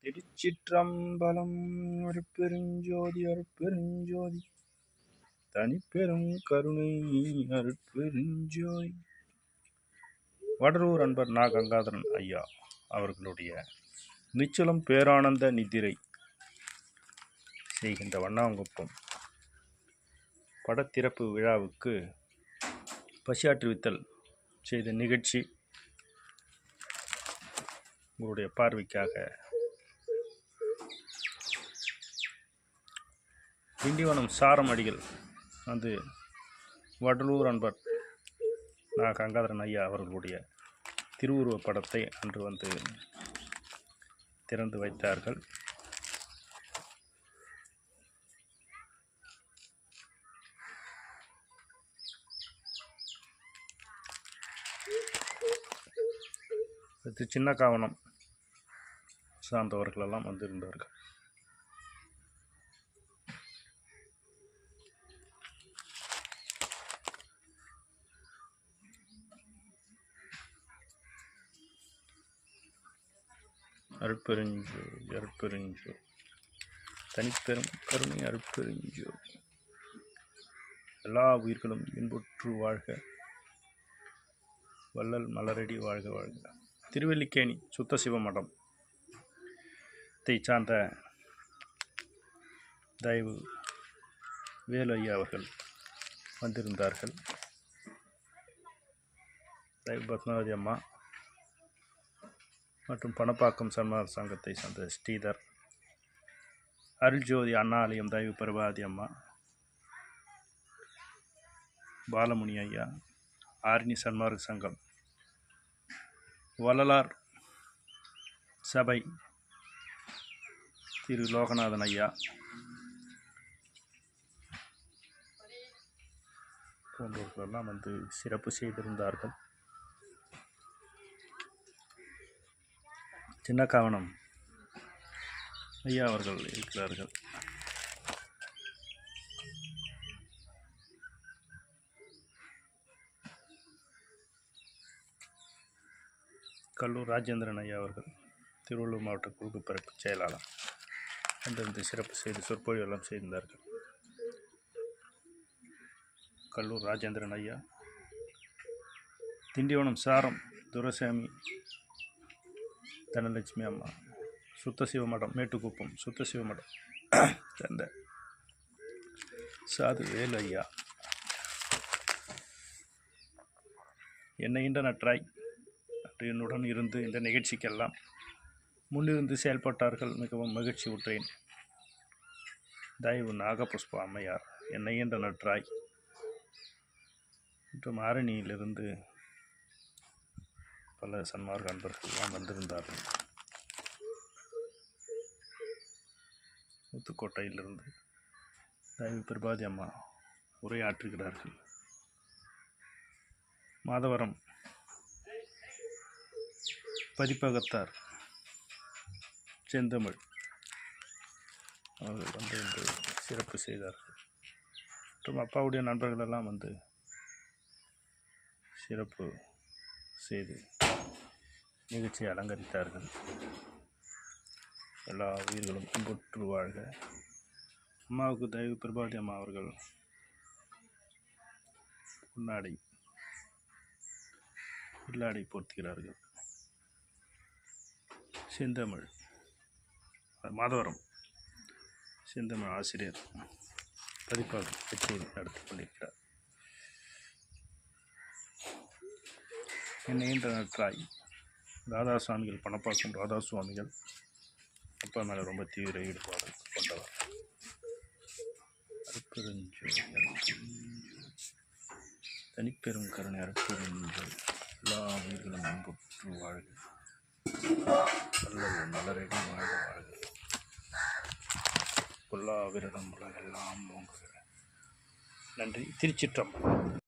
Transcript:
திருச்சிற்றம்பலம். அருட்பெருஞ்சோதி அருட்பெருஞ்சோதி தனிப்பெரும் கருணை அருட்பெருஞ்சோதி. வடலூர் அன்பர் நா. கங்காதரன் ஐயா அவர்களுடைய நிச்சலம் பேரானந்த நிதிரை செய்கின்ற வண்ணாங்குப்பம் படத்திறப்பு விழாவுக்கு பசியாற்றுவித்தல் செய்த நிகழ்ச்சி உங்களுடைய பார்வைக்காக திண்டிவனம் சாரம் அடிகள் வந்து வடலூர் அன்பர் நா. கங்காதரன் ஐயா அவர்களுடைய திருவுருவப் படத்தை அன்று வந்து திறந்து வைத்தார்கள். அடுத்து சின்ன காவனம் சார்ந்தவர்களெல்லாம் வந்திருந்தார்கள். அருட்பெருஞ்சோ அருட்பெருஞ்சோ தனிப்பெரும் கருணை அருட்பெருஞ்சோ. எல்லா உயிர்களும் இன்புற்று வாழ்க, வள்ளல் மலரடி வாழ்க வாழ்க. திருவல்லிக்கேணி சுத்த சிவ மடம் சார்ந்த தயவு வேலு ஐயா அவர்கள் வந்திருந்தார்கள். தயவு பத்மாவதி அம்மா மற்றும் பணப்பாக்கம் சன்மார்க்க சங்கத்தை சார்ந்த ஸ்ரீதர், அருள்ஜோதி அண்ணாலயம் தயவு பிரபாதி அம்மா, பாலமுனி ஐயா, ஆரணி சன்மார்க்க சங்கம், வள்ளலார் சபை திரு லோகநாதன் ஐயா போன்றவர்களெல்லாம் வந்து சிறப்பு செய்திருந்தார்கள். சின்ன காவனம் ஐயா அவர்கள் இருக்கிறார்கள். கல்லூர் ராஜேந்திரன் ஐயா அவர்கள் திருவள்ளூர் மாவட்ட குழுக்கு பிறப்பு செயலாளர் அங்கிருந்து சிறப்பு செய்து சொற்பொழிவெல்லாம் செய்திருந்தார்கள். கல்லூர் ராஜேந்திரன் ஐயா, திண்டிவனம் சாரம் துரசாமி தனலட்சுமி அம்மா, சுத்த சிவமடம் மேட்டுக்குப்பம் சுத்த சிவமடம் சேர்ந்த சாது வேலு ஐயா, என்னை நற்றாய் என்னுடன் இருந்து இந்த நிகழ்ச்சிக்கெல்லாம் முன்னிருந்து செயல்பட்டார்கள். மிகவும் மகிழ்ச்சி உற்றேன். தயவு நாகபுஷ்பா அம்மையார், என்னை நற்றாய் மற்றும் ஆரணியிலிருந்து பல சன்மார்க்க அன்பர்கள்லாம் வந்திருந்தார்கள். முத்துக்கோட்டையிலிருந்து தயவு பிரபாதி அம்மா உரையாற்றுகிறார்கள். மாதவரம் பதிப்பகத்தார் செந்தமிழ் அவர்கள் வந்து இன்று சிறப்பு செய்தார்கள். மற்றும் அப்பாவுடைய நண்பர்களெல்லாம் வந்து சிறப்பு செய்து நிகழ்ச்சியை அலங்கரித்தார்கள். எல்லா உயிர்களும் இன்புற்று வாழ்க. அம்மாவுக்கு தயவு பிரபாதி அம்மா அவர்கள் பொன்னாடை இல்லாடை போர்த்துகிறார்கள். செந்தமிழ் மாதவரம் செந்தமிழ் ஆசிரியர் பதிப்பாக கச்சேரி நடத்தி கொண்டிருக்கிறார். என்னை நற்றாய் ராதா சுவாமிகள் பணப்பாக்கம் ராதா சுவாமிகள் அப்பா மேலே ரொம்ப தீவிர ஈடுபாடு கொண்டவர். அருட்பெருஞ்சோ தனிப்பெரும் கருணை அருட்பெருஞ்சோ. எல்லா உயிர்களும் அன்புற்று வாழ்க, வள்ளல் மலரடி வாழ்க வாழ்க. பொல்லா விரதம் உலகெல்லாம் ஓங்குக. நன்றி. திருச்சிற்றம்பலம்.